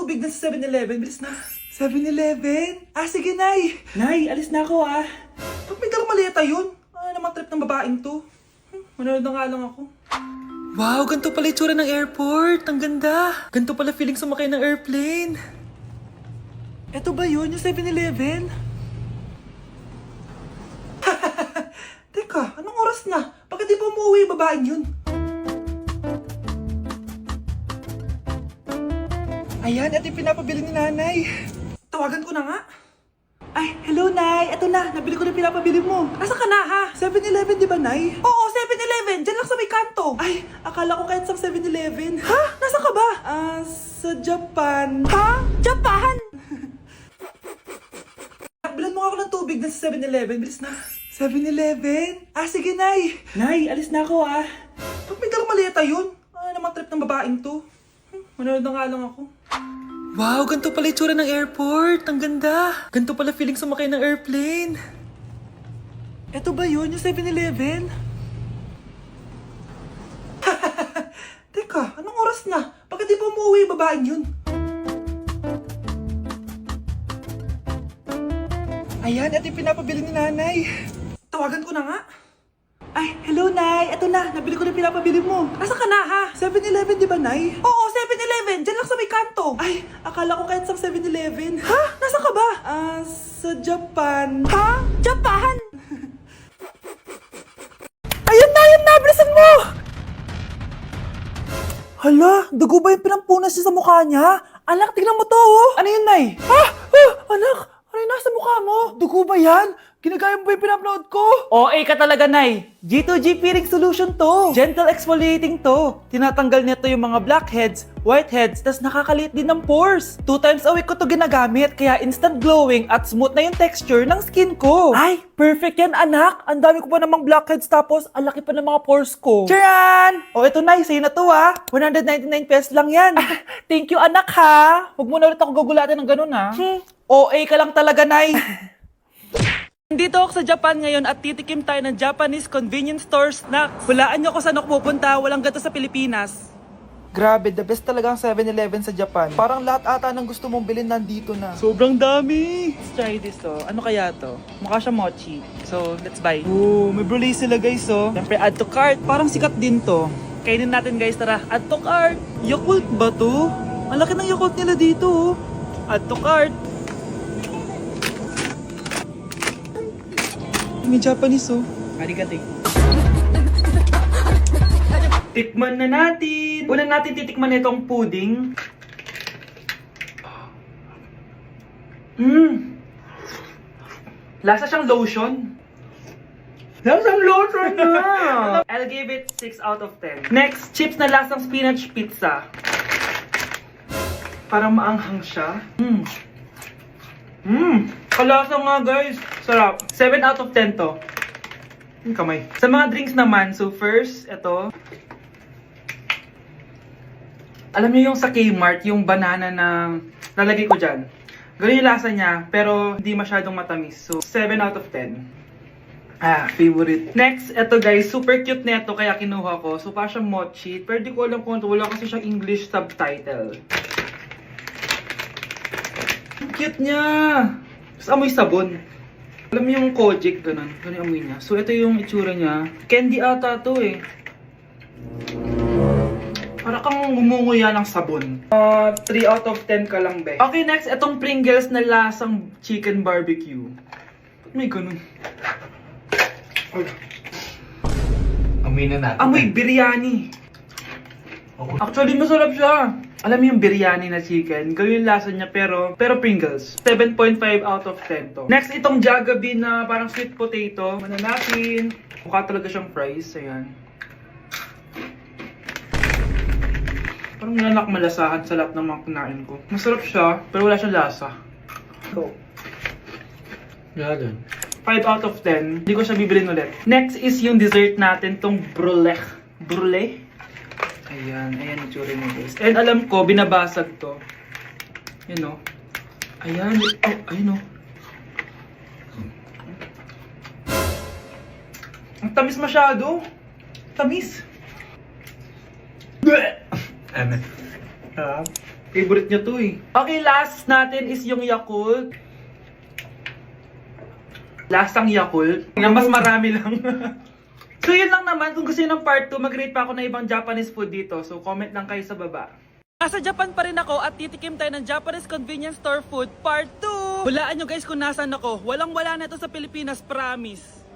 tubig na sa 7-Eleven. Bilis na. 7-Eleven? Ah, sige, Nay. Nay, alis na ako, ah. Ba't may dalang maleta yun? Ah, naman trip ng babaeng to. Manonood na nga lang ako. Wow, ganito pala itsura ng airport. Ang ganda. Ganito pala feeling sumakay ng airplane. Eto ba yun, yung 7-Eleven? Teka, anong oras na? Bakit di pa umuwi yung babaeng yun? Ayan, ito yung pinapabili ni Nanay. Tawagan ko na nga. Ay, hello, Nay. Eto na, nabili ko na pinapabili mo. Nasa ka na, ha? 7-Eleven, di ba, Nay? Oo, 7-Eleven. Diyan lang sa may kanto. Ay, akala ko kahit sa 7-Eleven. Ha? Nasa ka ba? Sa Japan. Ha? Japan? Bilan mo ako ng tubig na sa 7-Eleven. Bilis na. 7-Eleven? Ah, sige, Nay. Nay, alis na ako, ah. Ba't may dalang maleta yun? Ah, naman trip ng babaeng to. Manonood na nga lang ako. Wow, ganito pala itsura ng airport. Ang ganda. Ganito pala feeling sumakay ng airplane. Eto ba yun, yung 7-Eleven? Teka, anong oras na? Bakit di pa umuwi yung babaeng yun? Ayan, ito yung pinapabili ni Nanay. Tawagan ko na nga. Ay, hello, Nay. Eto na, nabili ko na pinapabili mo. Nasa ka na, ha? 7-Eleven, di ba, Nay? Oo, 7-Eleven. Diyan lang sa may kanto. Ay, akala ko kahit sa 7-Eleven. Ha? Nasa ka ba? Sa Japan. Ha? Japan? Ayun na, bilisan mo! Hala, dugo ba yung pinampunas niya sa mukha niya? Anak, tignan mo to, oh. Ano yun, Nay? Ha? Anak, ano yung nasa mukha mo? Dugo ba yan? Ginagaya mo ba yung pinupload ko? OA ka talaga, Nay. G2G Peeling Solution to. Gentle exfoliating to. Tinatanggal nito yung mga blackheads, whiteheads, tas nakakaliit din ng pores. 2 times a week ko to ginagamit, kaya instant glowing at smooth na yung texture ng skin ko. Ay, perfect yan, anak. Ang dami ko pa namang blackheads, tapos ang laki pa ng mga pores ko. Charan! O ito, Nay, sa'yo na to, ha. 199 pesos lang yan. Thank you, anak, ha. Huwag mo na ulit ako gugulatin ng ganun, ha. OA ka lang talaga, Nay. Dito ako sa Japan ngayon at titikim tayo ng Japanese convenience store snacks. Hulaan nyo kung saan ako pupunta, walang ganito sa Pilipinas. Grabe, the best talaga ang 7-Eleven sa Japan. Parang lahat ata ng gusto mong bilhin nandito na. Sobrang dami! Let's try this, oh. Ano kaya to? Mukha siya mochi. So, let's buy. Oh, may brulee sila, guys, oh. Siyempre, add to cart. Parang sikat din to. Kainin natin, guys, tara. Add to cart. Yakult ba to? Ang laki ng Yakult nila dito, oh. Add to cart. May Japanese, oh. Arigato. Tikman na natin. Una natin titikman itong pudding. Lasa siyang lotion. Lasang lotion na! I'll give it 6 out of 10. Next, chips na lasang spinach pizza. Parang maanghang siya. Kalasa nga, guys. Sarap. 7 out of 10 to. Yung kamay. Sa mga drinks naman, so first, ito. Alam niyo yung sa Kmart, yung banana na lalagay ko dyan. Ganun yung lasa niya, pero hindi masyadong matamis. So, 7 out of 10. Favorite. Next, ito guys, super cute na ito, kaya kinuha ko. So, parang siyang mochi. Pero di ko alam kung ito. Wala kasi siyang English subtitle. Ang cute niya! Tapos amoy sabon. Alam mo yung Kojic, ganun. Ganun yung amoy niya. So, ito yung itsura niya. Candy ata to eh. Para kang ngumunguya ng sabon. 3 out of 10 ka lang, be. Okay, next, itong Pringles na lasang chicken barbecue. Ba't may ganun? Amoy na natin. Amoy biryani. Actually, masarap siya. Alam mo yung biryani na chicken, gawin yung lasa niya pero Pringles. 7.5 out of 10 to. Next, itong Jollibee na parang sweet potato. Ano natin? Mukha talaga siyang fries. Ayan. Parang nanak malasahan sa lahat ng mga kinain ko. Masarap siya, pero wala siyang lasa. Go. Yan. 5 out of 10. Hindi ko siya bibilin ulit. Next is yung dessert natin, tong brulee. Brulee? Ayan, ayan yung tsura niya, guys. And alam ko, binabasag to. Yun, o. Ayan. Oh, ayun, o. Ang tamis masyado. Tamis. Ano? Favorite niya to eh. Okay, last natin is yung Yakult. Lasang Yakult. Mas marami lang. So yun lang naman, kung gusto nyo ng part 2, mag-rate pa ako ng ibang Japanese food dito. So comment lang kayo sa baba. Nasa Japan pa rin ako at titikim tayo ng Japanese convenience store food part 2. Hulaan nyo guys kung nasan ako. Walang-wala na ito sa Pilipinas, promise.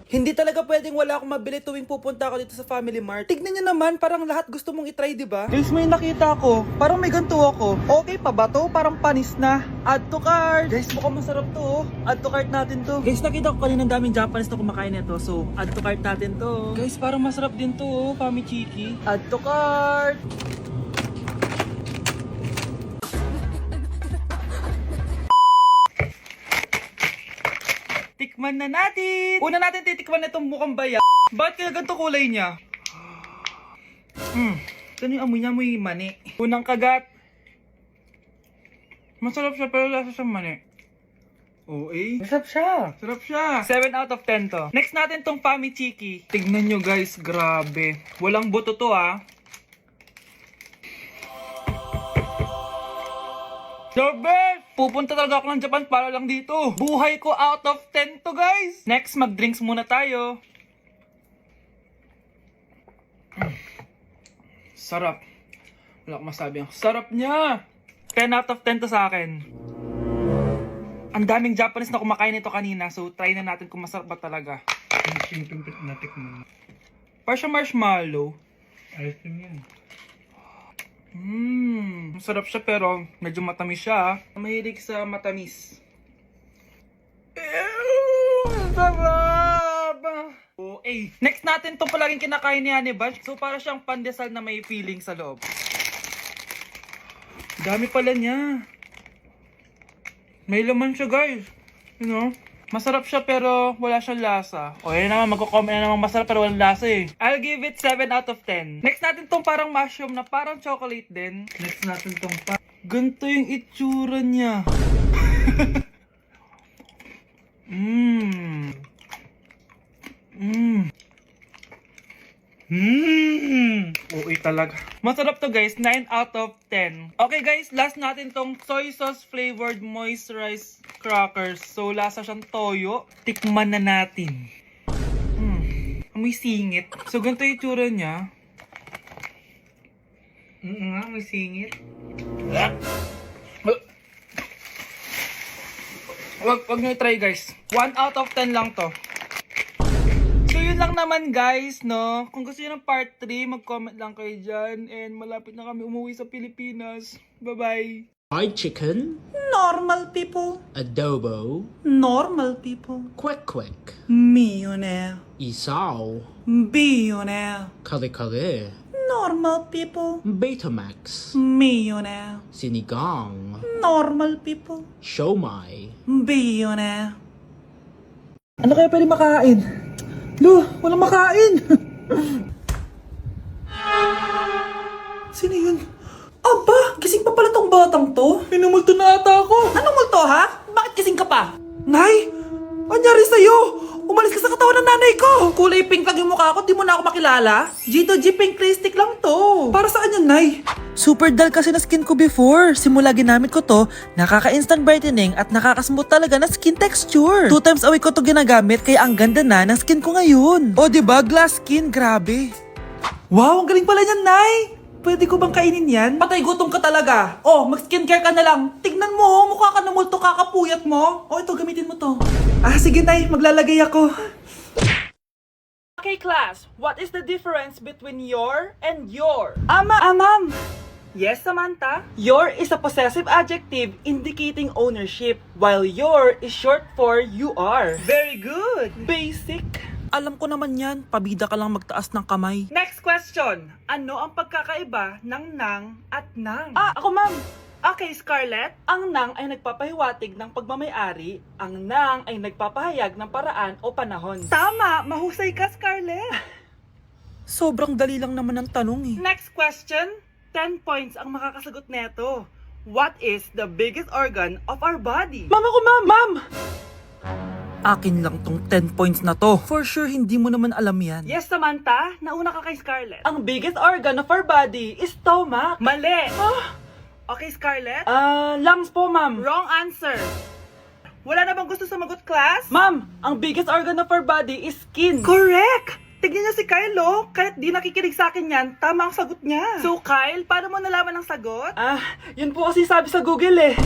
Hindi talaga pwedeng wala akong mabili tuwing pupunta ako dito sa Family Mart. Tignan nyo naman, parang lahat gusto mong itry, diba? Guys, may nakita ako. Parang may ganito ako. Okay pa ba to? Parang panis na. Add to cart. Guys, mukhang masarap to. Oh. Add to cart natin to. Guys, nakita ko kanina daming Japanese na kumakain nito. So, add to cart natin to. Guys, parang masarap din to. Oh. Famichiki. Add to cart. Tikman na natin! Una natin titikman na itong mukhang baya. Bakit kaya ganito kulay niya? Ito yung amoy niya, amoy mani. Unang kagat. Masarap siya pero lasa sa mani. Oo eh. Masarap siya. Sarap siya. 7 out of 10 to. Next natin tong Famichiki. Tignan nyo guys, grabe. Walang buto to ah. The best! Pupunta talaga ako ng Japan para lang dito. Buhay ko out of 10 to guys. Next, mag-drinks muna tayo. Sarap. Wala akong masabi. Ang sarap niya. 10 out of 10 to sa akin. Ang daming Japanese na kumakain nito kanina. So, try na natin kung masarap ba talaga. Simple natikman. Para siya marshmallow. Ayos din yan. Masarap siya pero medyo matamis siya. Mahilig sa matamis. Sarap! Oh, eh. Next natin itong palaging kinakain ni Honey Bunch. So para siyang pandesal na may feeling sa loob. Dami pala niya. May laman siya guys. You know? Masarap siya pero wala siyang lasa. O yun naman, magko-comment na naman masarap pero walang lasa eh. I'll give it 7 out of 10. Next natin tong parang mushroom na parang chocolate din. Next natin tong Ganito yung itsura niya. Uy talaga. Masarap to guys, 9 out of 10. Okay guys, last natin tong soy sauce flavored moisturized crackers. So lasa siyang toyo. Tikman na natin. Amoy singit. So ganito yung itsura niya. nga, may singit. Wag nyo try guys. 1 out of 10 lang to. So yun lang naman guys, no? Kung gusto nyo ng part 3, mag-comment lang kayo dyan. And malapit na kami umuwi sa Pilipinas. Bye-bye! Fried chicken, Normal people. adobo, Normal people. quick, Millionaire. isaw, Billionaire. kare, Normal people. Betamax, Millionaire. sinigang, Normal people. siomai, Billionaire. Ano kaya pwede makain? Lo, walang makain! Sino yun? Aba, gising pa pala tong batang to. Minumulto na ata ako. Anong multo ha? Bakit gising ka pa? Nay, anyari sa'yo? Umalis ka sa katawan ng nanay ko. Kulay pink lang yung mukha ko, di mo na ako makilala. Gito G pink lipstick lang to. Para saan yan, Nay? Super dull kasi na skin ko before. Simula ginamit ko to, nakaka-instant brightening at nakaka-smooth talaga na skin texture. 2 times a week ko to ginagamit kaya ang ganda na ng skin ko ngayon. O diba, glass skin, grabe. Wow, ang galing pala niyan, Nay. Pwede ko bang kainin yan? Patay gutom ka talaga. Oh, mag-skincare ka na lang. Tignan mo, mukha ka na multo kakapuyat mo. Oh, ito, gamitin mo to. Ah, sige, Nay. Maglalagay ako. Okay, class. What is the difference between your and your? Ma'am. Yes, Samantha? Your is a possessive adjective indicating ownership, while your is short for you are. Very good. Basic. Alam ko naman yan, pabida ka lang magtaas ng kamay. Next question. Ano ang pagkakaiba ng nang at nang? Ako ma'am. Okay, Scarlett. Ang nang ay nagpapahiwatig ng pagmamayari. Ang nang ay nagpapahayag ng paraan o panahon. Tama! Mahusay ka, Scarlett. Sobrang dali lang naman ang tanong eh. Next question. 10 points ang makakasagot neto. What is the biggest organ of our body? Ma'am! Akin lang tong 10 points na to. For sure, hindi mo naman alam yan. Yes, Samantha. Nauna ka kay Scarlett. Ang biggest organ of our body is stomach. Mali! Okay, Scarlett? Lungs po, ma'am. Wrong answer. Wala na bang gusto sumagot, class? Ma'am, ang biggest organ of our body is skin. Correct! Tignan niyo si Kyle, oh. Kahit di nakikinig sa akin yan, tama ang sagot niya. So, Kyle, paano mo nalaman ang sagot? Yun po kasi sabi sa Google eh.